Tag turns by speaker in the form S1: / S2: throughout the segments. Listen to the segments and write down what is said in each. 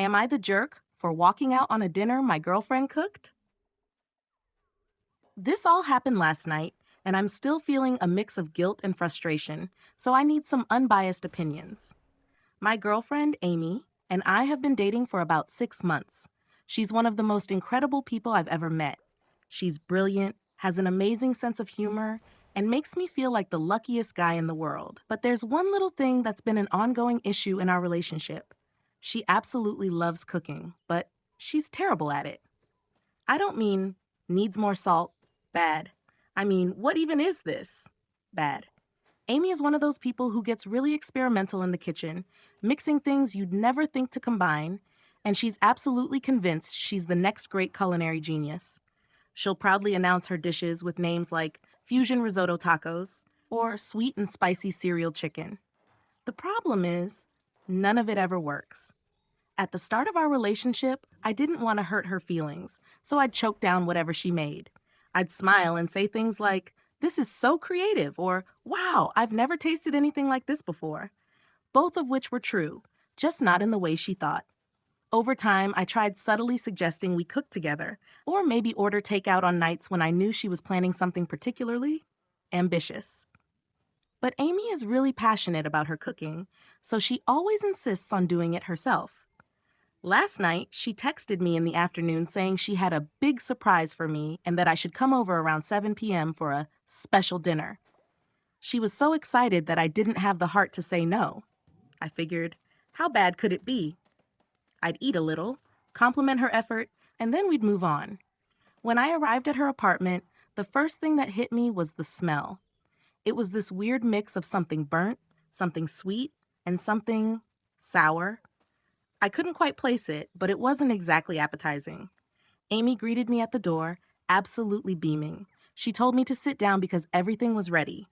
S1: Am I the jerk for walking out on a dinner my girlfriend cooked? This all happened last night, and I'm still feeling a mix of guilt and frustration, so I need some unbiased opinions. My girlfriend, Amy, and I have been dating for about 6 months. She's one of the most incredible people I've ever met. She's brilliant, has an amazing sense of humor, and makes me feel like the luckiest guy in the world. But there's one little thing that's been an ongoing issue in our relationship. She absolutely loves cooking, but she's terrible at it. I don't mean needs more salt, bad. I mean, what even is this? Bad. Amy is one of those people who gets really experimental in the kitchen, mixing things you'd never think to combine, and she's absolutely convinced she's the next great culinary genius. She'll proudly announce her dishes with names like fusion risotto tacos or sweet and spicy cereal chicken. The problem is, none of it ever works. At the start of our relationship, I didn't want to hurt her feelings, so I'd choke down whatever she made. I'd smile and say things like, "This is so creative," or "Wow, I've never tasted anything like this before." Both of which were true, just not in the way she thought. Over time, I tried subtly suggesting we cook together, or maybe order takeout on nights when I knew she was planning something particularly ambitious. But Amy is really passionate about her cooking, so she always insists on doing it herself. Last night, she texted me in the afternoon saying she had a big surprise for me and that I should come over around 7 p.m. for a special dinner. She was so excited that I didn't have the heart to say no. I figured, how bad could it be? I'd eat a little, compliment her effort, and then we'd move on. When I arrived at her apartment, the first thing that hit me was the smell. It was this weird mix of something burnt, something sweet, and something sour. I couldn't quite place it, but it wasn't exactly appetizing. Amy greeted me at the door, absolutely beaming. She told me to sit down because everything was ready.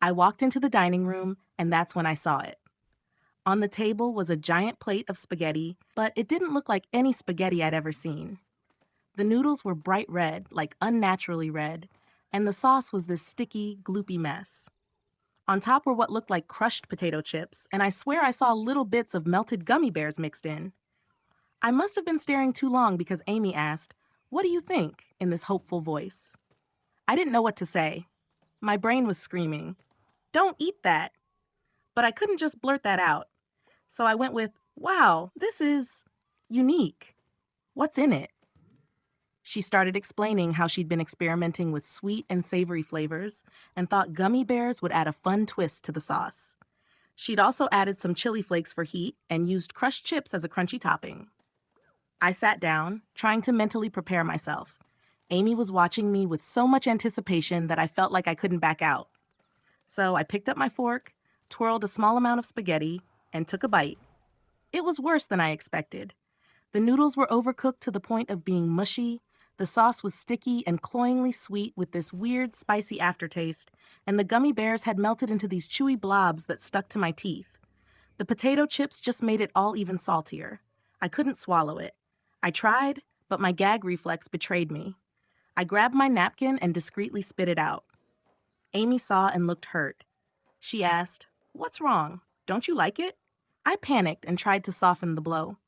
S1: I walked into the dining room, and that's when I saw it. On the table was a giant plate of spaghetti, but it didn't look like any spaghetti I'd ever seen. The noodles were bright red, like unnaturally red, and the sauce was this sticky, gloopy mess. On top were what looked like crushed potato chips, and I swear I saw little bits of melted gummy bears mixed in. I must have been staring too long because Amy asked, "What do you think?" in this hopeful voice. I didn't know what to say. My brain was screaming, "Don't eat that!" But I couldn't just blurt that out. So I went with, "Wow, this is unique. What's in it?" She started explaining how she'd been experimenting with sweet and savory flavors and thought gummy bears would add a fun twist to the sauce. She'd also added some chili flakes for heat and used crushed chips as a crunchy topping. I sat down, trying to mentally prepare myself. Amy was watching me with so much anticipation that I felt like I couldn't back out. So I picked up my fork, twirled a small amount of spaghetti, and took a bite. It was worse than I expected. The noodles were overcooked to the point of being mushy, the sauce was sticky and cloyingly sweet with this weird, spicy aftertaste, and the gummy bears had melted into these chewy blobs that stuck to my teeth. The potato chips just made it all even saltier. I couldn't swallow it. I tried, but my gag reflex betrayed me. I grabbed my napkin and discreetly spit it out. Amy saw and looked hurt. She asked, "What's wrong? Don't you like it?" I panicked and tried to soften the blow.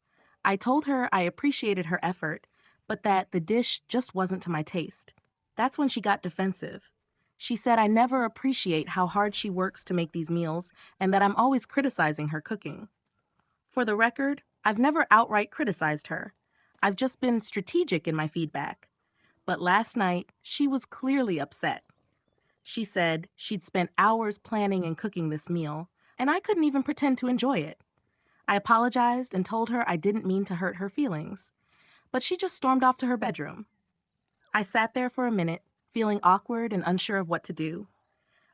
S1: I told her I appreciated her effort, but that the dish just wasn't to my taste. That's when she got defensive. She said I never appreciate how hard she works to make these meals and that I'm always criticizing her cooking. For the record, I've never outright criticized her. I've just been strategic in my feedback. But last night, she was clearly upset. She said she'd spent hours planning and cooking this meal, and I couldn't even pretend to enjoy it. I apologized and told her I didn't mean to hurt her feelings, but she just stormed off to her bedroom. I sat there for a minute, feeling awkward and unsure of what to do.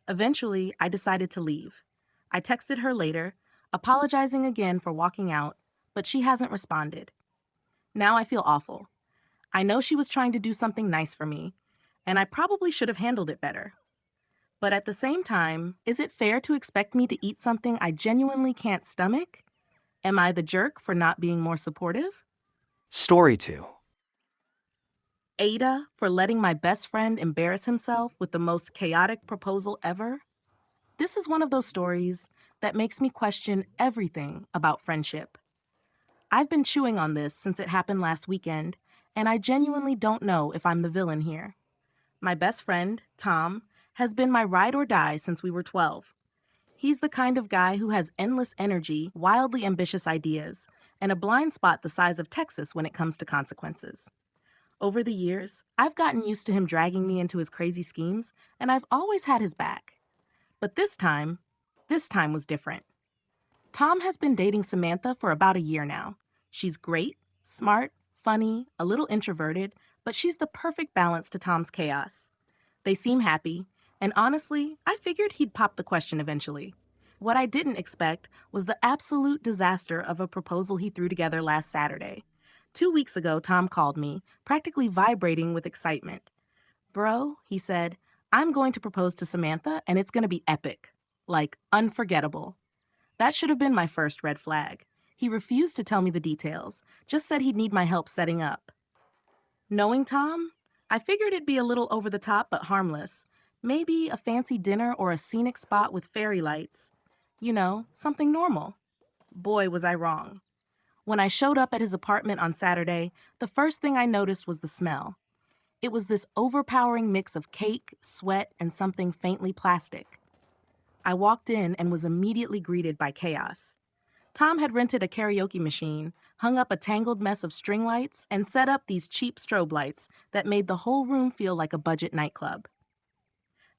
S1: Eventually, I decided to leave. I texted her later, apologizing again for walking out, but she hasn't responded. Now I feel awful. I know she was trying to do something nice for me, and I probably should have handled it better. But at the same time, is it fair to expect me to eat something I genuinely can't stomach? Am I the jerk for not being more supportive?
S2: Story 2.
S1: AITA for letting my best friend embarrass himself with the most chaotic proposal ever? This is one of those stories that makes me question everything about friendship. I've been chewing on this since it happened last weekend, and I genuinely don't know if I'm the villain here. My best friend, Tom, has been my ride or die since we were 12. He's the kind of guy who has endless energy, wildly ambitious ideas, and a blind spot the size of Texas when it comes to consequences. Over the years, I've gotten used to him dragging me into his crazy schemes, and I've always had his back. But this time was different. Tom has been dating Samantha for about a year now. She's great, smart, funny, a little introverted, but she's the perfect balance to Tom's chaos. They seem happy, and honestly, I figured he'd pop the question eventually. What I didn't expect was the absolute disaster of a proposal he threw together last Saturday. 2 weeks ago, Tom called me, practically vibrating with excitement. Bro, he said, I'm going to propose to Samantha, and it's going to be epic. Like, unforgettable. That should have been my first red flag. He refused to tell me the details, just said he'd need my help setting up. Knowing Tom, I figured it'd be a little over the top but harmless. Maybe a fancy dinner or a scenic spot with fairy lights. You know, something normal. Boy, was I wrong. When I showed up at his apartment on Saturday, the first thing I noticed was the smell. It was this overpowering mix of cake, sweat, and something faintly plastic. I walked in and was immediately greeted by chaos. Tom had rented a karaoke machine, hung up a tangled mess of string lights, and set up these cheap strobe lights that made the whole room feel like a budget nightclub.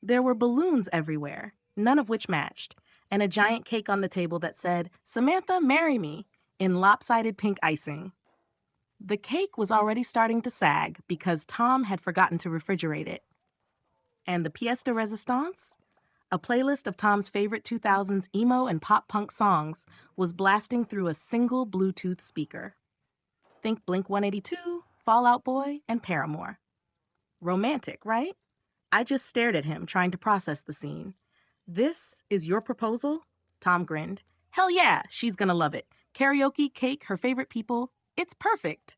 S1: There were balloons everywhere, none of which matched, and a giant cake on the table that said, "Samantha, marry me," in lopsided pink icing. The cake was already starting to sag because Tom had forgotten to refrigerate it. And the pièce de résistance? A playlist of Tom's favorite 2000s emo and pop-punk songs was blasting through a single Bluetooth speaker. Think Blink-182, Fall Out Boy, and Paramore. Romantic, right? I just stared at him, trying to process the scene. This is your proposal? Tom grinned. Hell yeah, she's gonna love it. Karaoke, cake, her favorite people. It's perfect.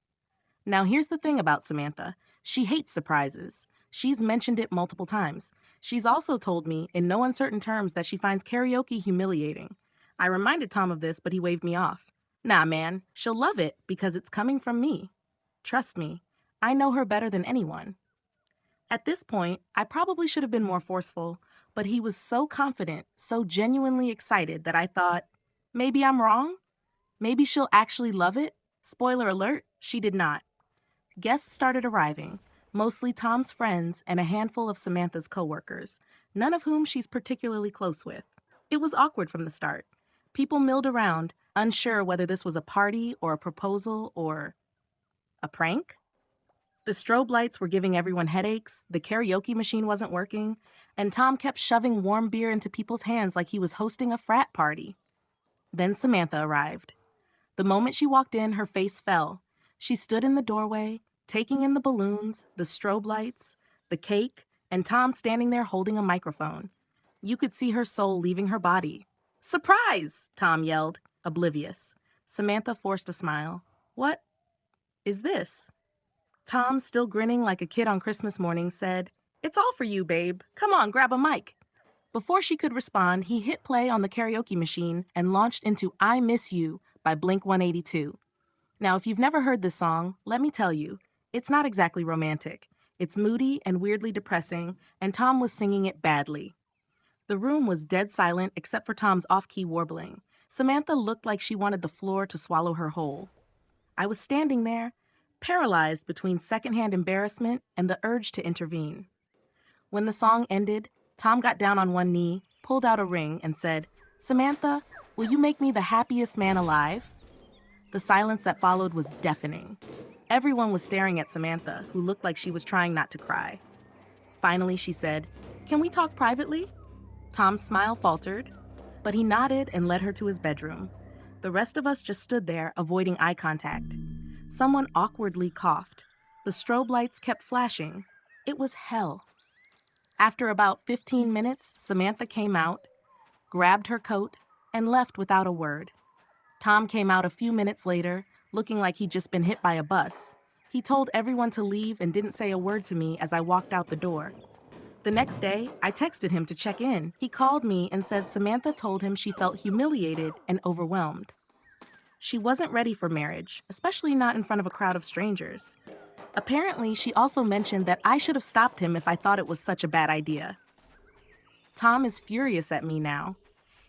S1: Now here's the thing about Samantha. She hates surprises. She's mentioned it multiple times. She's also told me, in no uncertain terms, that she finds karaoke humiliating. I reminded Tom of this, but he waved me off. Nah, man, she'll love it because it's coming from me. Trust me, I know her better than anyone. At this point, I probably should have been more forceful, but he was so confident, so genuinely excited that I thought, maybe I'm wrong? Maybe she'll actually love it? Spoiler alert, she did not. Guests started arriving, mostly Tom's friends and a handful of Samantha's coworkers, none of whom she's particularly close with. It was awkward from the start. People milled around, unsure whether this was a party or a proposal or a prank. The strobe lights were giving everyone headaches, the karaoke machine wasn't working, and Tom kept shoving warm beer into people's hands like he was hosting a frat party. Then Samantha arrived. The moment she walked in, her face fell. She stood in the doorway, taking in the balloons, the strobe lights, the cake, and Tom standing there holding a microphone. You could see her soul leaving her body. "Surprise!" Tom yelled, oblivious. Samantha forced a smile. "What is this?" Tom, still grinning like a kid on Christmas morning, said, "It's all for you, babe. Come on, grab a mic." Before she could respond, he hit play on the karaoke machine and launched into I Miss You by Blink-182. Now, if you've never heard this song, let me tell you, it's not exactly romantic. It's moody and weirdly depressing, and Tom was singing it badly. The room was dead silent except for Tom's off-key warbling. Samantha looked like she wanted the floor to swallow her whole. I was standing there, paralyzed between secondhand embarrassment and the urge to intervene. When the song ended, Tom got down on one knee, pulled out a ring, and said, "Samantha, will you make me the happiest man alive?" The silence that followed was deafening. Everyone was staring at Samantha, who looked like she was trying not to cry. Finally, she said, "Can we talk privately?" Tom's smile faltered, but he nodded and led her to his bedroom. The rest of us just stood there, avoiding eye contact. Someone awkwardly coughed. The strobe lights kept flashing. It was hell. After about 15 minutes, Samantha came out, grabbed her coat, and left without a word. Tom came out a few minutes later, looking like he'd just been hit by a bus. He told everyone to leave and didn't say a word to me as I walked out the door. The next day, I texted him to check in. He called me and said Samantha told him she felt humiliated and overwhelmed. She wasn't ready for marriage, especially not in front of a crowd of strangers. Apparently, she also mentioned that I should have stopped him if I thought it was such a bad idea. Tom is furious at me now.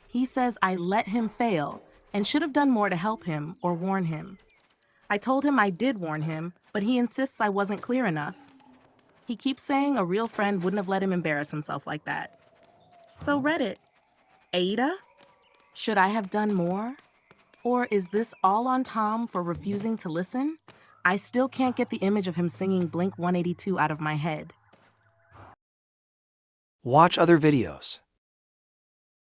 S1: He says I let him fail and should have done more to help him or warn him. I told him I did warn him, but he insists I wasn't clear enough. He keeps saying a real friend wouldn't have let him embarrass himself like that. So Reddit, AITA? Should I have done more? Or is this all on Tom for refusing to listen? I still can't get the image of him singing Blink 182 out of my head.
S2: Watch other videos.